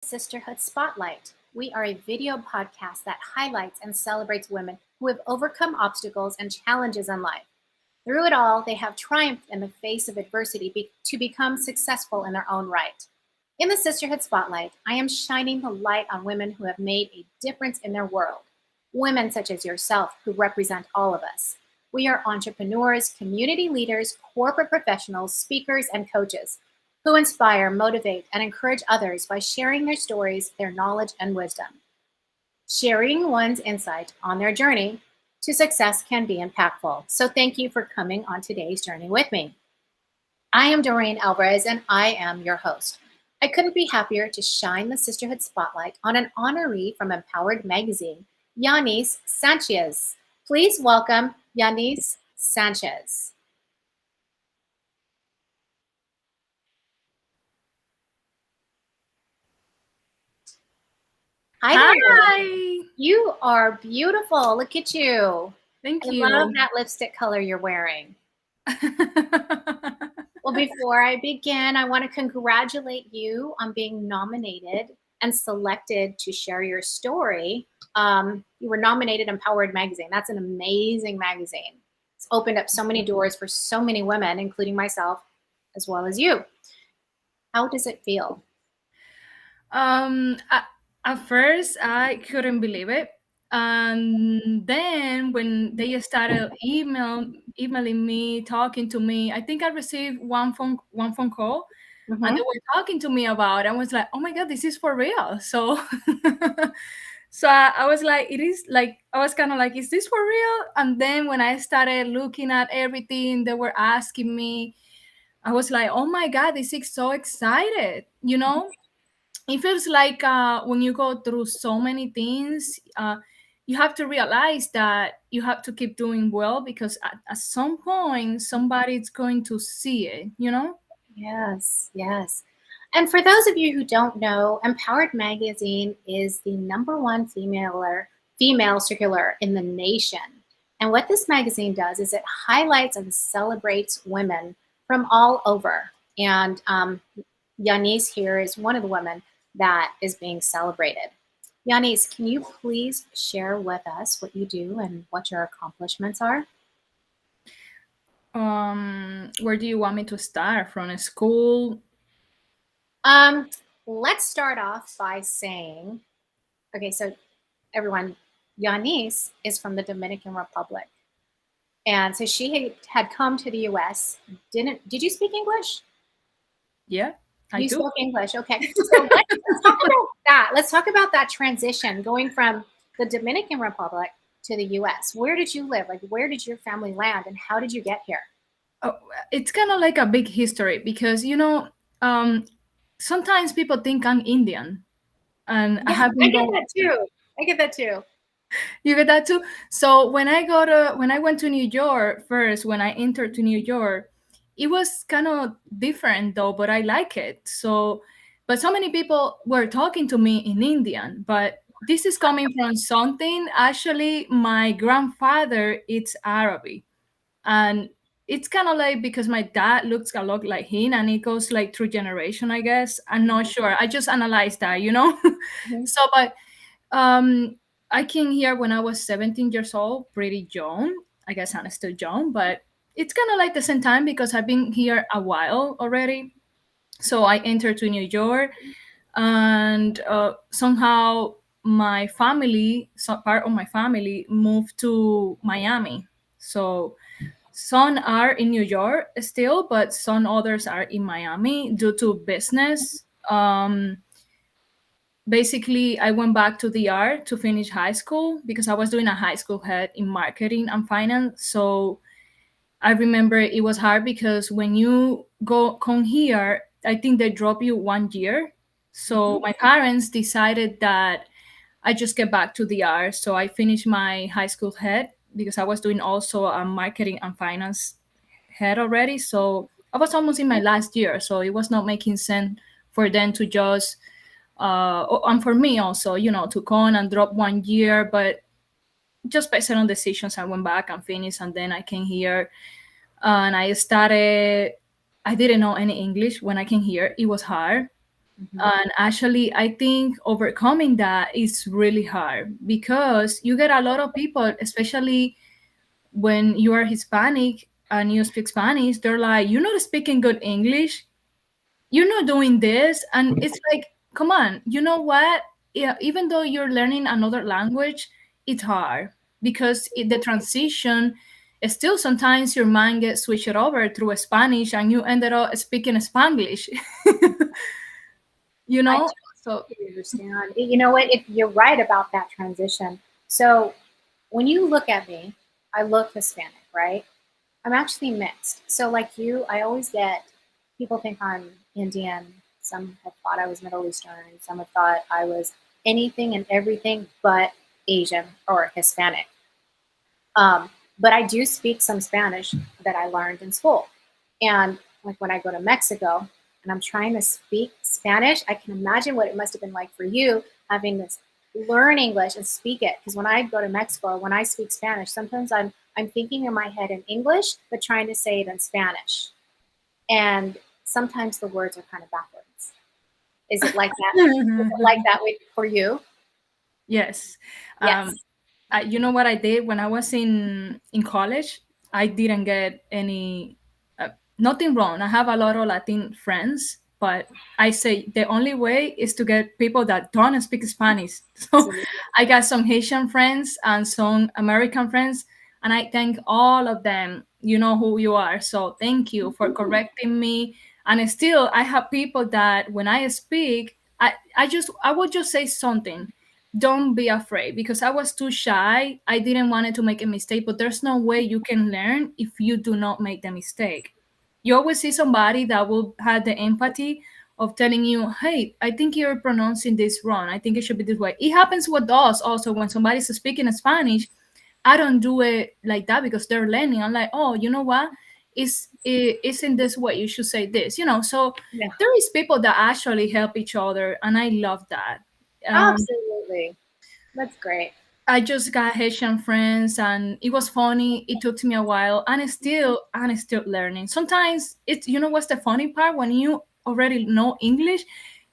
Sisterhood Spotlight. We are a video podcast that highlights and celebrates women who have overcome obstacles and challenges in life. Through it all, they have triumphed in the face of adversity to become successful in their own right. In the Sisterhood Spotlight, I am shining the light on women who have made a difference in their world. Women such as yourself who represent all of us. We are entrepreneurs, community leaders, corporate professionals, speakers, and coaches who inspire, motivate, and encourage others by sharing their stories, their knowledge, and wisdom. Sharing one's insight on their journey to success can be impactful. So thank you for coming on today's journey with me. I am Doreen Alvarez, and I am your host. I couldn't be happier to shine the Sisterhood Spotlight on an honoree from Empowered Magazine, Yanis Sanchez. Please welcome Yanis Sanchez. Hi there. Hi. You are beautiful. Look at you. Thank I you. love that lipstick color you're wearing. Well, before I begin, I want to congratulate you on being nominated and selected to share your story. You were nominated in Empowered Magazine. That's an amazing magazine. It's opened up so many doors for so many women, including myself, as well as you. How does it feel? At first, I couldn't believe it. And then when they started emailing me, talking to me, I think I received one phone call, and they were talking to me about it. I was like, oh my God, this is for real. So so I was like, it is like, I was kind of like, is this for real? And then when I started looking at everything they were asking me, I was like, oh my God, this is so excited, It feels like when you go through so many things, you have to realize that you have to keep doing well because at some point somebody's going to see it. Yes, yes. And for those of you who don't know, Empowered Magazine is the #1 female circular in the nation. And what this magazine does is it highlights and celebrates women from all over. And Yanis here is one of the women that is being celebrated. Yanis, can you please share with us what you do and what your accomplishments are? Where do you want me to start? From a school? Let's start off by saying, okay, so everyone, Yanis is from the Dominican Republic. And so she had come to the US. Did you speak English? Yeah, I You do. spoke English. Okay. So let's talk about that. Let's talk about that transition going from the Dominican Republic to the US. Where did you live? Like, where did your family land and how did you get here? Oh, it's kind of like a big history because, sometimes people think I'm Indian. And I Yeah, have I been get going. that too. I get that too. You get that too? So when I went to New York first, when I entered to New York, it was kind of different though, but I like it. But so many people were talking to me in Indian, but this is coming from something. Actually, my grandfather is Arabic, and it's kind of like because my dad looks a lot like him, and it goes like through generation. I guess I'm not sure. I just analyzed that. Mhm. So, but um, I came here when I was 17 years old, pretty young. I guess I'm still young, but it's kind of like the same time because I've been here a while already. So I entered to New York, and somehow my family, part of my family, moved to Miami. So some are in New York still, but some others are in Miami due to business. Basically, I went back to the art to finish high school because I was doing a high school head in marketing and finance. So I remember it was hard because when you come here, I think they drop you 1 year. So my parents decided that I just get back to the art. So I finished my high school head because I was doing also a marketing and finance head already. So I was almost in my last year. So it was not making sense for them to just and for me also, to come and drop 1 year, but just based on decisions, I went back and finished, and then I came here and I started. I didn't know any English when I came here. It was hard. Mhm. And actually, I think overcoming that is really hard because you get a lot of people, especially when you are Hispanic and you speak Spanish, they're like, "You're not speaking good English. You're not doing this." And it's like, come on, you know what? Yeah, even though you're learning another language, it's hard because the transition is still sometimes your mind gets switched over through Spanish and you ended up speaking Spanglish. you I know? So totally understand. You know what? If you're right about that transition. So when you look at me, I look Hispanic, right? I'm actually mixed. So like you, I always get people think I'm Indian. Some have thought I was Middle Eastern. Some have thought I was anything and everything but Asian or Hispanic. But I do speak some Spanish that I learned in school. And like when I go to Mexico and I'm trying to speak Spanish, I can imagine what it must have been like for you having this learn English and speak it. Because when I go to Mexico, when I speak Spanish, sometimes I'm thinking in my head in English, but trying to say it in Spanish. And sometimes the words are kind of backwards. Is it like that? Is it like that way for you? yes. Um, Yes. you know what I did when I was in college? I didn't get any nothing wrong. I have a lot of Latin friends, but I say the only way is to get people that don't speak Spanish. So Absolutely. I got some Haitian friends and some American friends, and I thank all of them. You know who you are, so thank you for correcting me. And still, I have people that when I speak, I would just say something. Don't be afraid because I was too shy. I didn't want it to make a mistake, but there's no way you can learn if you do not make the mistake. You always see somebody that will have the empathy of telling you, "Hey, I think you're pronouncing this wrong. I think it should be this way." It happens with us also when somebody's speaking Spanish. I don't do it like that because they're learning. I'm like, "Oh, you know what? It's in this way. You should say this." So Yeah. there is people that actually help each other, and I love that. Um, Absolutely. That's great. I just got Haitian friends, and it was funny. It took me a while, and I'm still learning. Sometimes it's what's the funny part when you already know English,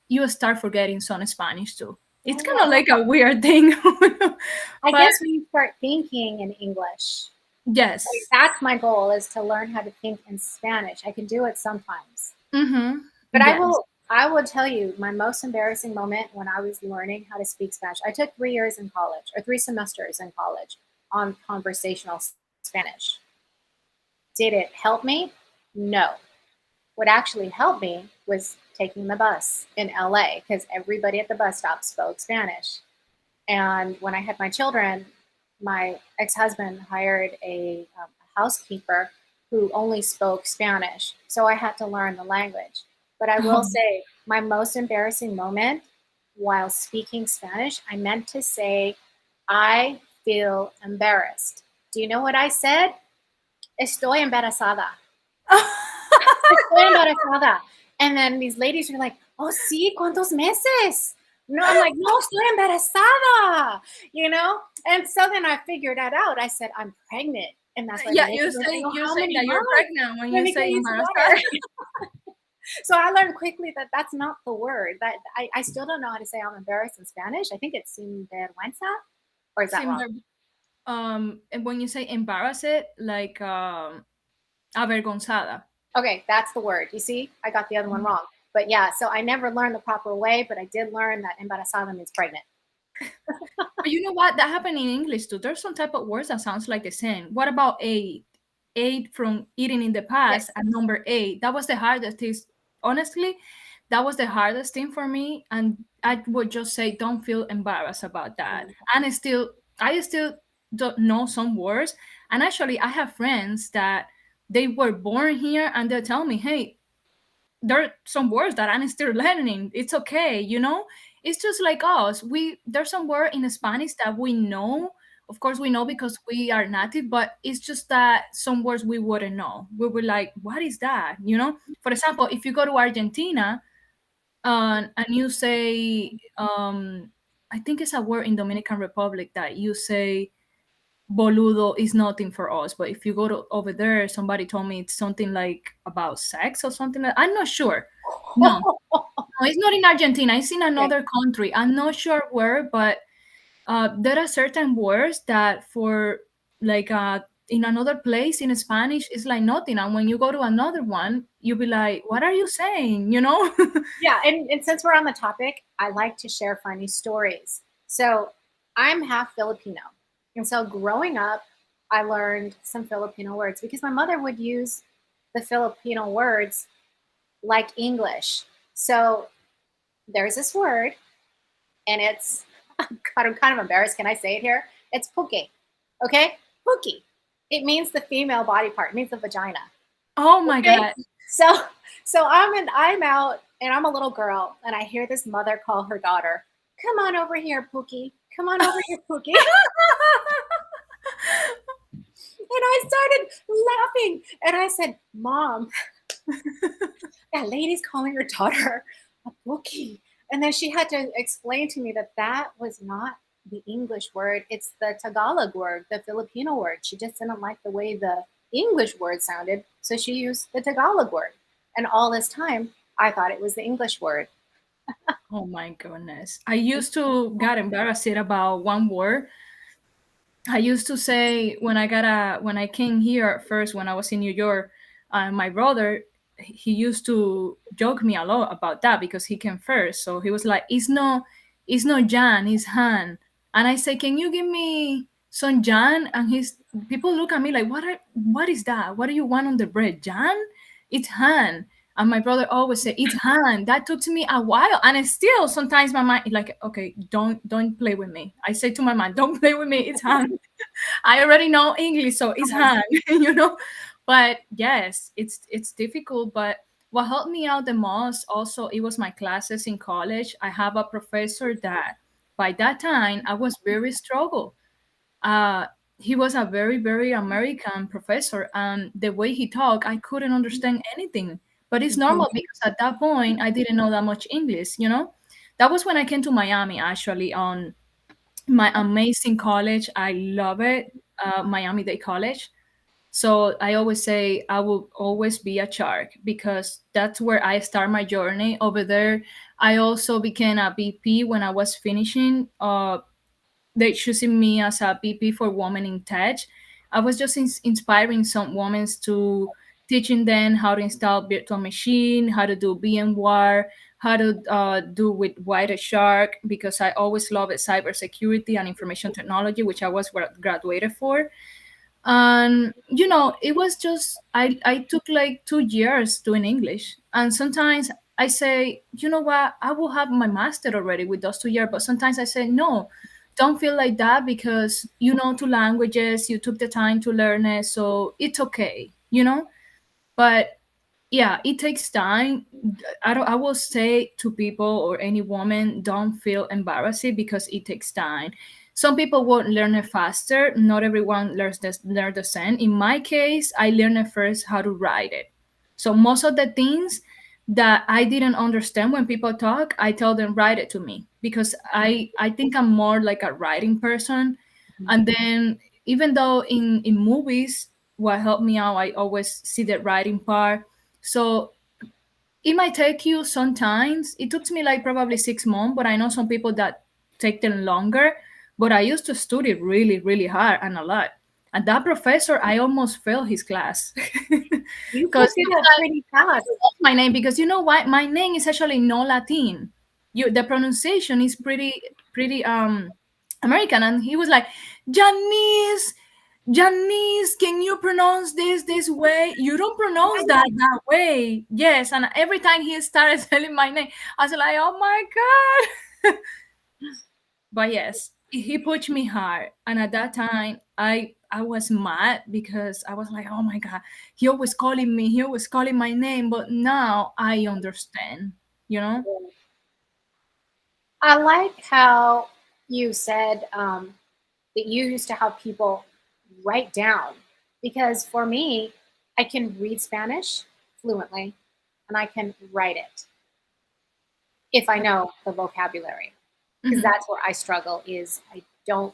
you start forgetting some Spanish too. It's kind of Oh, like a weird thing, I but guess when you start thinking in English, like yes, that's my goal is to learn how to think in Spanish. I can do it sometimes. But I yes. will I will tell you my most embarrassing moment when I was learning how to speak Spanish. I took 3 years in college or 3 semesters in college on conversational Spanish. Did it help me? No. What actually helped me was taking the bus in LA because everybody at the bus stop spoke Spanish. And when I had my children, my ex husband hired a housekeeper who only spoke Spanish. So I had to learn the language. But I will say, my most embarrassing moment while speaking Spanish, I meant to say, I feel embarrassed. Do you know what I said? Estoy embarazada. Estoy embarazada. And then these ladies were like, oh, sí, ¿cuántos meses? No, I'm like, no, estoy embarazada, you know? And so then I figured that out. I said, I'm pregnant. And that's why the Yeah, ladies you were saying, say oh, you how say many that you're months? pregnant when Let you me get say you some embarazada. water. So I learned quickly that that's not the word. That I still don't know how to say I'm embarrassed in Spanish. I think it's sinvergüenza, or is that wrong? And when you say embarrassed, like avergonzada. Okay, that's the word. You see, I got the other one wrong. But yeah, so I never learned the proper way, but I did learn that embarazada means pregnant. But you know what? That happened in English too. There's some type of words that sounds like the same. What about eight? Eight from eating in the past, Yes. and number eight. That was the hardest thing. Honestly, that was the hardest thing for me. And I would just say, don't feel embarrassed about that. And I still don't know some words. And actually, I have friends that they were born here, and they tell me, "Hey, there are some words that I'm still learning. It's okay. It's just like us. There's some word in Spanish that we know. Of course, we know because we are native, but it's just that some words we wouldn't know. We were like, "What is that?" For example, if you go to Argentina and you say, I think it's a word in Dominican Republic that you say boludo is nothing for us. But if you go to over there, somebody told me it's something like about sex or something. I'm not sure. No. No, it's not in Argentina. It's in Okay. another country. I'm not sure where, but there are certain words that for like in another place in Spanish it's like nothing, and when you go to another one, you'll be like, "What are you saying?" You know? Yeah, and since we're on the topic, I like to share funny stories. So I'm half Filipino. And so growing up, I learned some Filipino words because my mother would use the Filipino words like English. So there's this word, and it's, God, I'm kind of embarrassed. Can I say it here? It's puke. Okay? Puki. It means the female body part, it means the vagina. Oh my Okay? god. So I'm out and I'm a little girl and I hear this mother call her daughter, "Come on over here, Pookie. Come on over here, Pookie." And I started laughing and I said, "Mom, that lady's calling her daughter a Pookie." And then she had to explain to me that that was not the English word, it's the Tagalog word, the Filipino word. She just didn't like the way the English word sounded, so she used the Tagalog word. And all this time, I thought it was the English word. Oh my goodness. I used to get embarrassed about one word. I used to say when I came here at first when I was in New York, my brother he used to joke me a lot about that because he came first. So he was like, it's no Jan, it's Han." And I say, "Can you give me some Jan?" And he's people look at me like, what is that? What do you want on the bread? Jan? It's Han. And my brother always say, "It's Han." That took to me a while, and it's still sometimes my mind like, okay, don't play with me. I say to my mind, "Don't play with me. It's Han." I already know English, so it's Han, you know. But yes, it's difficult. But what helped me out the most also it was my classes in college. I have a professor that by that time I was very struggle. Uh, he was a very American professor, and the way he talked, I couldn't understand anything. But it's normal because at that point I didn't know that much English, you know. That was when I came to Miami actually on my amazing college. I love it, Miami Dade College. So I always say I will always be a shark because that's where I start my journey over there. I also became a BP when I was finishing. They choosing me as a BP for women in tech. I was just inspiring some women to teaching them how to install virtual machine, how to do VMware, how to do with Wireshark because I always loved cybersecurity and information technology, which I was graduated for. And you know it was just I took like 2 years doing English, and sometimes I say, you know what, I will have my master already with those 2 years, but sometimes I say no, don't feel like that because you know 2 languages, you took the time to learn it, so it's okay, you know. But yeah, it takes time. I will say to people or any woman, don't feel embarrassed because it takes time. Some people won't learn it faster. Not everyone learn the same. In my case, I learned it first how to write it. So most of the things that I didn't understand when people talk, I tell them write it to me because I think I'm more like a writing person. And then even though in movies, what helped me out, I always see the writing part. So it might take you sometimes. It took me like probably 6 months, but I know some people that take them longer. But I used to study really hard and a lot. And that professor, I almost failed his class You because could he do was that like, pretty "How do fast. you know my name?" Because you know what, my name is actually no Latin. The pronunciation is pretty American, and he was like, "Janice, Janice, can you pronounce this way? You don't pronounce that way." Yes, and every time he started telling my name, I was like, "Oh my god!" But yes, he pushed me hard, and at that time, I was mad because I was like, "Oh my god, he always calling me, he always calling my name." But now I understand, you know. I like how you said that you used to have people write down because for me, I can read Spanish fluently and I can write it if I know the vocabulary. Because Hmm. that's where I struggle is I don't,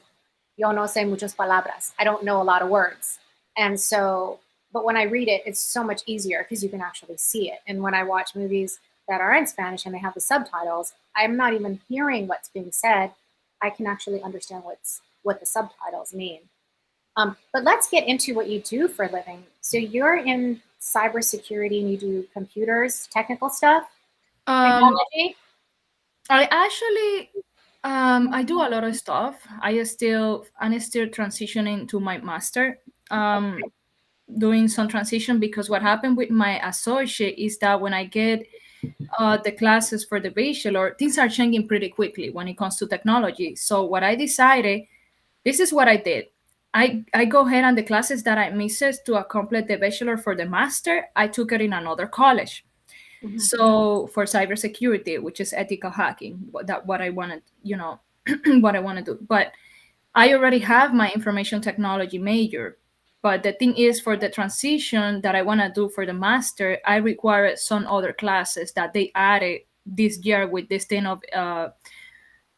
yo no sé muchas palabras. I don't know a lot of words. And so, but when I read it, it's so much easier because you can actually see it. And when I watch movies, that are in Spanish and they have the subtitles, I'm not even hearing what's being said. I can actually understand what the subtitles mean. But let's get into what you do for a living. So you're in cybersecurity and you do computers, technical stuff, Um, technology. I actually I do a lot of stuff. I'm still transitioning to my master. Doing some transition because what happened with my associate is that when I get the classes for the bachelor, things are changing pretty quickly when it comes to technology. So what I decided, this is what I did. I go ahead and the classes that I missed to accomplish the bachelor for the master, I took it in another college. Mhm. So for cybersecurity, which is ethical hacking, what I wanted, what I want to do. But I already have my information technology major. But the thing is, for the transition that I want to do for the master, I require some other classes that they added this year with this thing of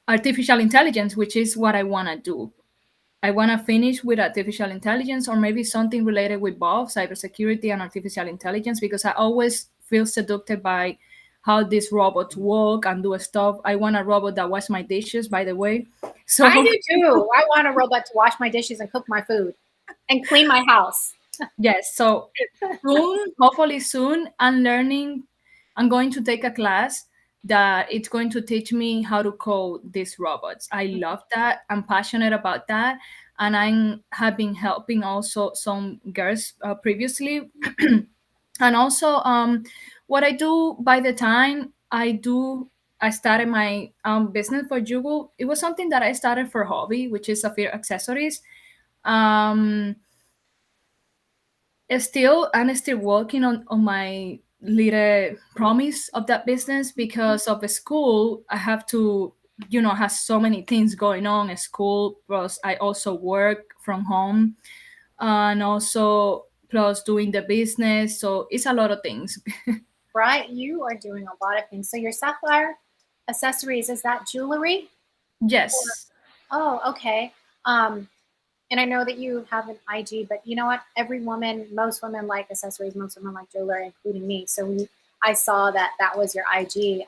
artificial intelligence, which is what I want to do. I want to finish with artificial intelligence or maybe something related with both cybersecurity and artificial intelligence because I always feel seduced by how these robots work and do stuff. I want a robot that wash my dishes, by the way. I So do too. I want a robot to wash my dishes and cook my food and clean my house. yes, so soon, hopefully soon, I'm going to take a class that it's going to teach me how to code these robots. I love that. I'm passionate about that. And I have been helping also some girls previously. And also, what I do by the time I started my business for Google, it was something that I started for hobby, which is Sapphire accessories. Um, I'm still working on my little promise of that business because of the school. I have to, has so many things going on at school. Plus, I also work from home and also plus doing the business. So it's a lot of things. Right? You are doing a lot of things. So your sapphire accessories, is that jewelry? Or, Yes. oh, okay. And I know that you have an IG, but you know what? Most women like accessories, most women like jewelry, including me. So I saw that that was your IG.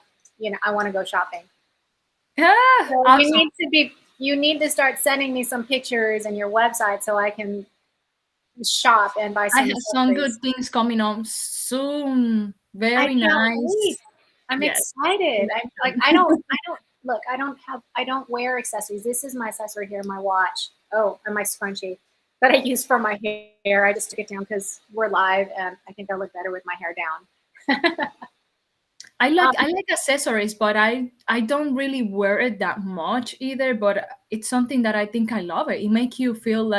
I want to go shopping. Yeah, So awesome. you need to start sending me some pictures and your website so I can shop and buy I some have some accessories. good things coming on soon. I Very can't wait. nice. I'm Yes. excited. I'm like, I don't look, I don't wear accessories. This is my accessory here, my watch. Oh, and my scrunchie that I use for my hair. I just took it down because we're live and I think I look better with my hair down. I like accessories, but I don't really wear it that much either. But it's something that I think I love it. It makes you feel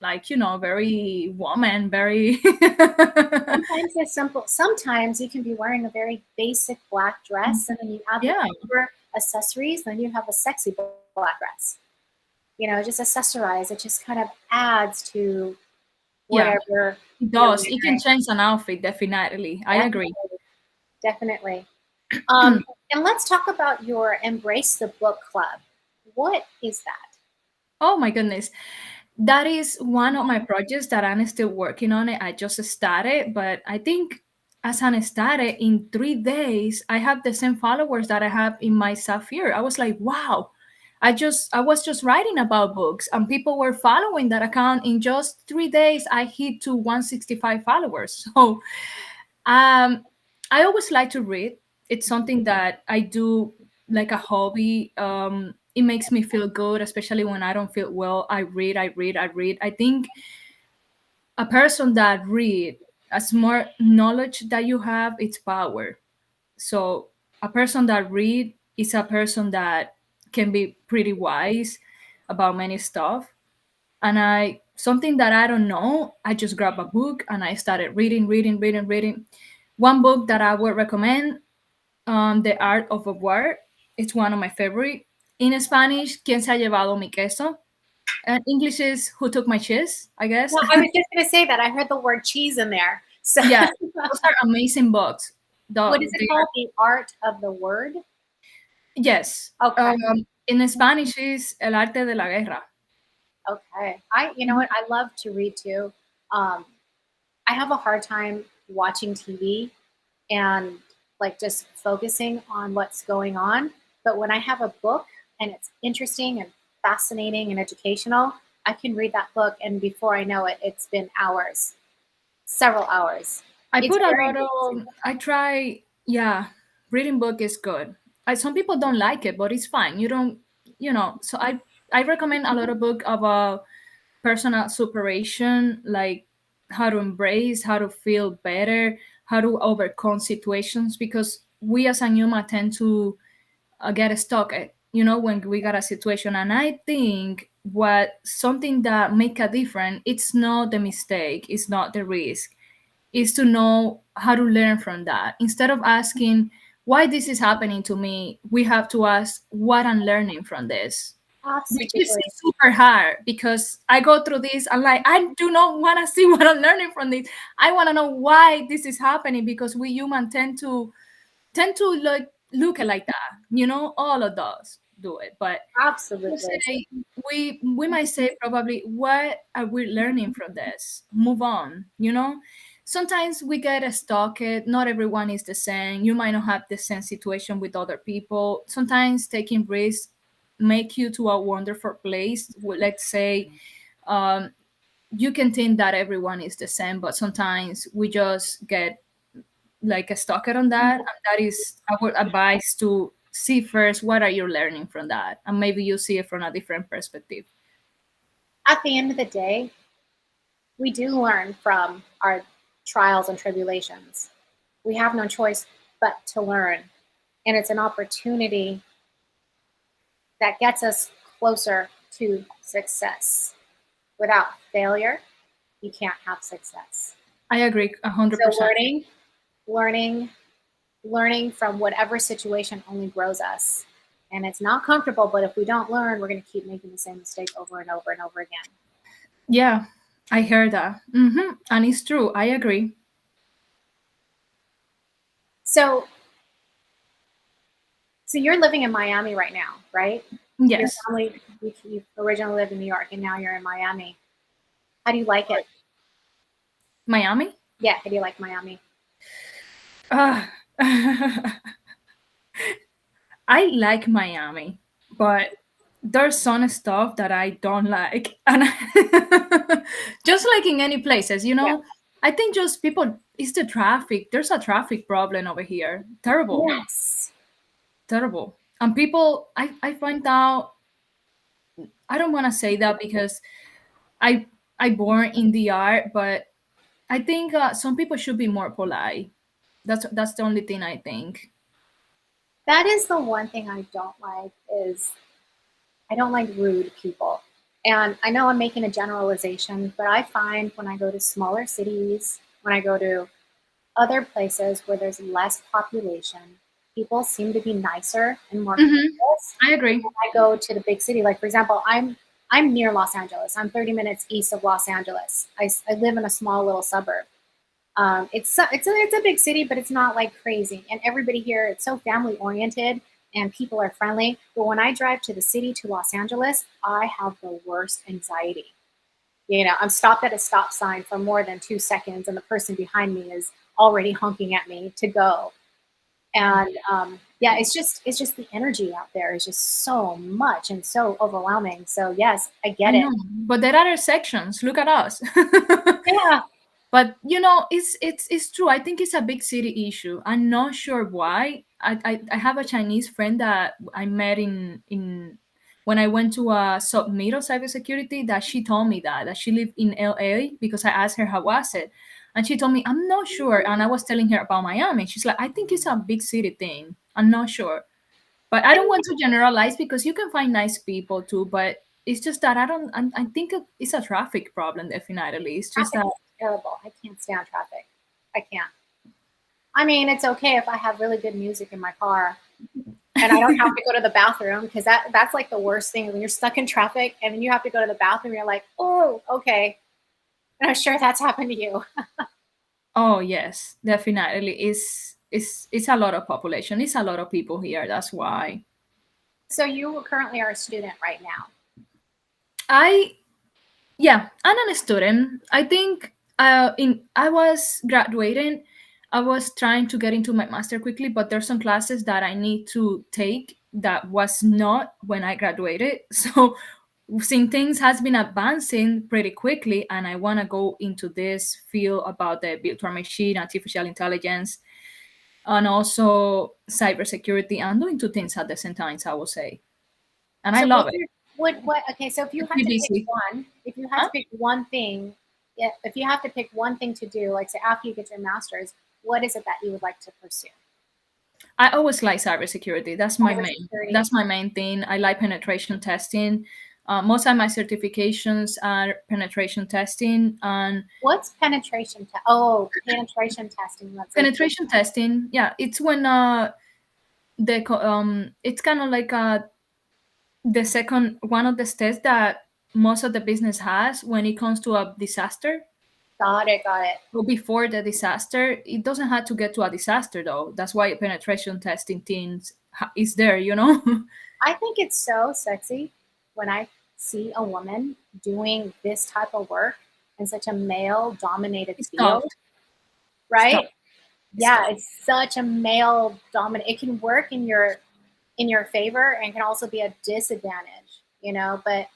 very woman, very. Sometimes it's simple. Sometimes you can be wearing a very basic black dress and then you add the Yeah, silver accessories, then you have a sexy black dress. Just accessorize. It just kind of adds to yeah, whatever it you're does. It can wearing. change an outfit, definitely. I agree. Definitely, definitely. Um, and let's talk about your Embrace the Book Club. What is that? Oh my goodness. That is one of my projects that I'm still working on it. I just started, but I think as I started in 3 days, I have the same followers that I have in my Sapphire. I was like, wow. I was just writing about books and people were following that account in just 3 days. I hit to 165 followers. So I always like to read. It's something that I do like a hobby. It makes me feel good, especially when I don't feel well. I read, I read, I read. I think a person that read, as more knowledge that you have, it's power. So a person that read is a person that can be pretty wise about many stuff. And I something that I don't know, I just grab a book and I started reading, reading, reading, reading. One book that I would recommend, The Art of a War. It's one of my favorite. In Spanish, ¿Quién se ha llevado mi queso? English is Who Took My Cheese, I guess. Well, I was just going to say that. I heard the word cheese in there. So, Yeah, those are amazing books. what is They it are, called? The Art of the Word? yes. Okay. In Spanish is El Arte de la Guerra. Okay. You know Mhm. what? I love to read too. Um, I have a hard time watching TV, and like just focusing on what's going on. But when I have a book and it's interesting and fascinating and educational, I can read that book, and before I know it, it's been hours, several hours. I It's put a very lot interesting. of, I try, yeah, reading book is good. Some people don't like it, but it's fine. You don't, so I recommend a lot of book about personal separation, like how to embrace, how to feel better, how to overcome situations, because we as a human tend to get stuck, when we got a situation. And I think what something that make a difference, it's not the mistake, it's not the risk, is to know how to learn from that. Instead of asking why this is happening to me, we have to ask what I'm learning from this, which is Absolutely. super hard because I go through this. I'm like, I do not want to see what I'm learning from this. I want to know why this is happening, because we human tend to like look at like that. All of us do it, but we Absolutely. say we might say probably, what are we learning from this? Move on. Sometimes we get stuck. Not everyone is the same. You might not have the same situation with other people. Sometimes taking risks make you to a wonderful place. Let's say, um, you can think that everyone is the same, but sometimes we just get like a stalker on that, and that is, I would advise to see first what are you learning from that, and maybe you see it from a different perspective. At the end of the day, we do learn from our trials and tribulations. We have no choice but to learn. And it's an opportunity that gets us closer to success. Without failure, you can't have success. I agree So 100%. learning, learning from whatever situation only grows us. And it's not comfortable, but if we don't learn, we're going to keep making the same mistake over and over and over again. Yeah, I heard that. And it's true, I agree. So, so you're living in Miami right now, right? Your Yes. family, you originally lived in New York, and now you're in Miami. How do you like it? Miami. Yeah, how do you like Miami? uh, I like Miami, but there's some stuff that I don't like, and just like in any places, Yeah. I think just people. It's the traffic. There's a traffic problem over here. Terrible, Yes. terrible. And people, I find out. I don't want to say that because I I born in the art, but I think some people should be more polite. That's the only thing I think. That is the one thing I don't like is I don't like rude people. And I know I'm making a generalization, but I find when I go to smaller cities, when I go to other places where there's less population, people seem to be nicer and more courteous. I agree. When I go to the big city, like for example, I'm near Los Angeles. I'm 30 minutes east of Los Angeles. I live in a small little suburb. It's a big city, but it's not like crazy. And everybody here, it's so family oriented and people are friendly. But when I drive to the city to Los Angeles, I have the worst anxiety. I'm stopped at a stop sign for more than 2 seconds, and the person behind me is already honking at me to go. And yeah, it's just the energy out there is just so much and so overwhelming. So yes, I I get it. know, but there are other sections. Look at us. Yeah, But it's true. I think it's a big city issue. I'm not sure why. I have a Chinese friend that I met in when I went to a submit of cybersecurity, that she told me that she lived in LA, because I asked her how was it, and she told me I'm not sure. And I was telling her about Miami. She's like, I think it's a big city thing. I'm not sure. But I don't want to generalize, because you can find nice people too. But it's just that I think it's a traffic problem. Definitely, it's just traffic that. is terrible. I can't stand traffic. I can't. I mean, it's okay if I have really good music in my car and I don't have to go to the bathroom, because that's like the worst thing when you're stuck in traffic and then you have to go to the bathroom. You're like, oh, okay. And I'm sure that's happened to you. Oh yes, definitely. It's a lot of population. It's a lot of people here. That's why So you currently are a student right now. I yeah, I'm a student. I think in I was graduating. I was trying to get into my master quickly, but there's some classes that I need to take that was not when I graduated. So since things has been advancing pretty quickly and I want to go into this field about the virtual machine, artificial intelligence, and also cybersecurity, I'm doing two things at the same time, I would say. And I So love it. what okay, so if you Keep had me to pick busy. one, if you had to Huh? pick one thing, yeah, if you have to pick one thing to do, like say after you get your master's, what is it that you would like to pursue? I always like cybersecurity. Cybersecurity. That's my main thing. I like penetration testing. Most of my certifications are penetration testing, and What's penetration test? Oh, penetration testing. Let's say. penetration testing. Yeah, it's when it's kind of like the second one of the steps that most of the business has when it comes to a disaster. Got it. Got it. But before the disaster, it doesn't have to get to a disaster though. That's why penetration testing teams is there, you know. I think it's so sexy when I see a woman doing this type of work in such a male dominated It's tough. field, It's tough. right? It's Yeah, tough. it's such a male dominant. It can work in your favor and can also be a disadvantage, you know, but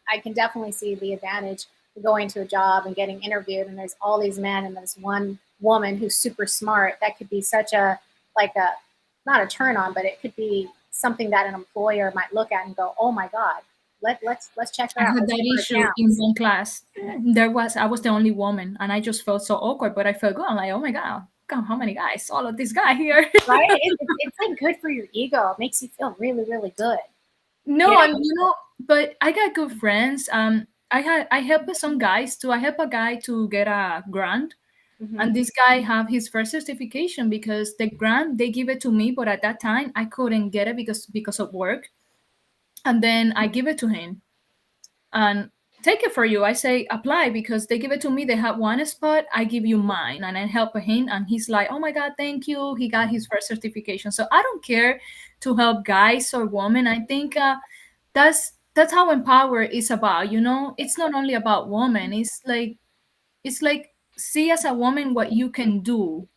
I can definitely see the advantage of going to a job and getting interviewed and there's all these men and there's one woman who's super smart. That could be such a like a not a turn on, but it could be something that an employer might look at and go, "Oh my god, let's check I her out. had Let's that give her a issue in chance." one class. I was the only woman, and I just felt so awkward. But I felt good. I'm like, oh my god, how many guys? All of this guy here. Right? It's like good for your ego. It makes you feel really, really good. You No, know? and but I got good friends. I helped some guys too. I helped a guy to get a grant, Mhm. and this guy have his first certification because the grant they give it to me, but at that time I couldn't get it because of work, and then I give it to him and take it for you. I say apply because they give it to me. They have one spot. I give you mine, and I help him, and he's like, oh my god, thank you. He got his first certification. So I don't care to help guys or women. I think that's how empower is about. It's not only about women. It's like see as a woman what you can do.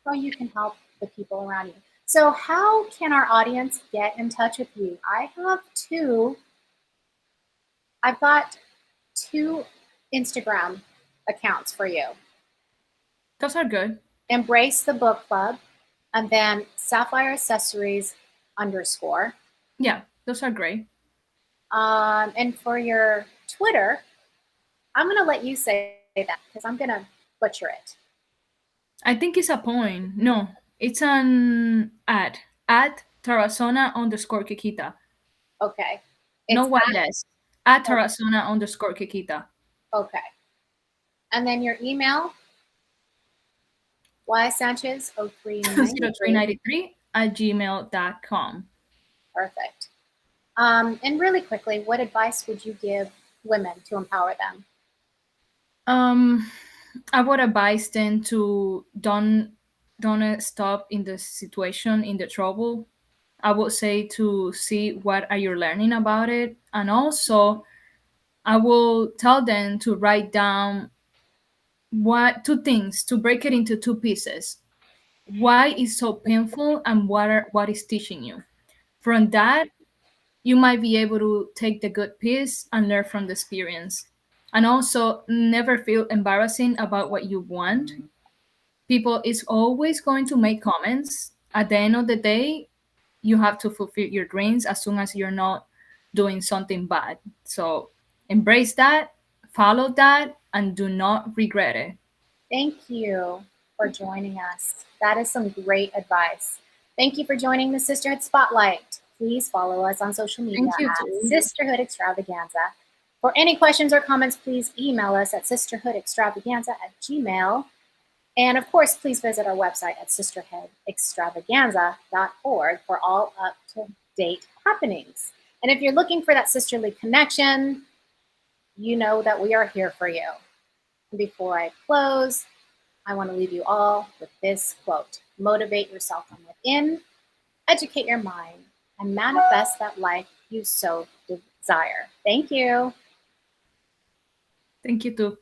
So you can help the people around you. So, how can our audience get in touch with you? I've got two Instagram accounts for you. Those are good. Embrace the Book Club and then Sapphire Accessories underscore. Yeah, those are great. And for your Twitter, I'm going to let you say that because I'm going to butcher it. I think it's a point. No, it's an at Tarazona_Kikita. Okay. No It's wireless. At at, Tarazona_Kikita. okay. And then your email, ysanchez0393. 0393 at gmail.com. Perfect. And really quickly, what advice would you give women to empower them? I would advise them to don't stop in the situation, in the trouble. I would say to see what are you learning about it, and also I will tell them to write down what two things, to break it into two pieces. Why is so painful, and what is teaching you. From that, you might be able to take the good piece and learn from the experience. And also, never feel embarrassing about what you want. People is always going to make comments. At the end of the day, you have to fulfill your dreams as soon as you're not doing something bad. So embrace that, follow that, and do not regret it. Thank you for joining us. That is some great advice. Thank you for joining the Sisterhood Spotlight. Please follow us on social media Thank you at too. Sisterhood Extravaganza. For any questions or comments, please email us at sisterhoodextravaganza@gmail. And of course, please visit our website at sisterhoodextravaganza.org for all up to date happenings. And if you're looking for that sisterly connection, you know that we are here for you. And before I close, I want to leave you all with this quote: motivate yourself from within, educate your mind, and manifest that life you so desire. Thank you. Thank you too.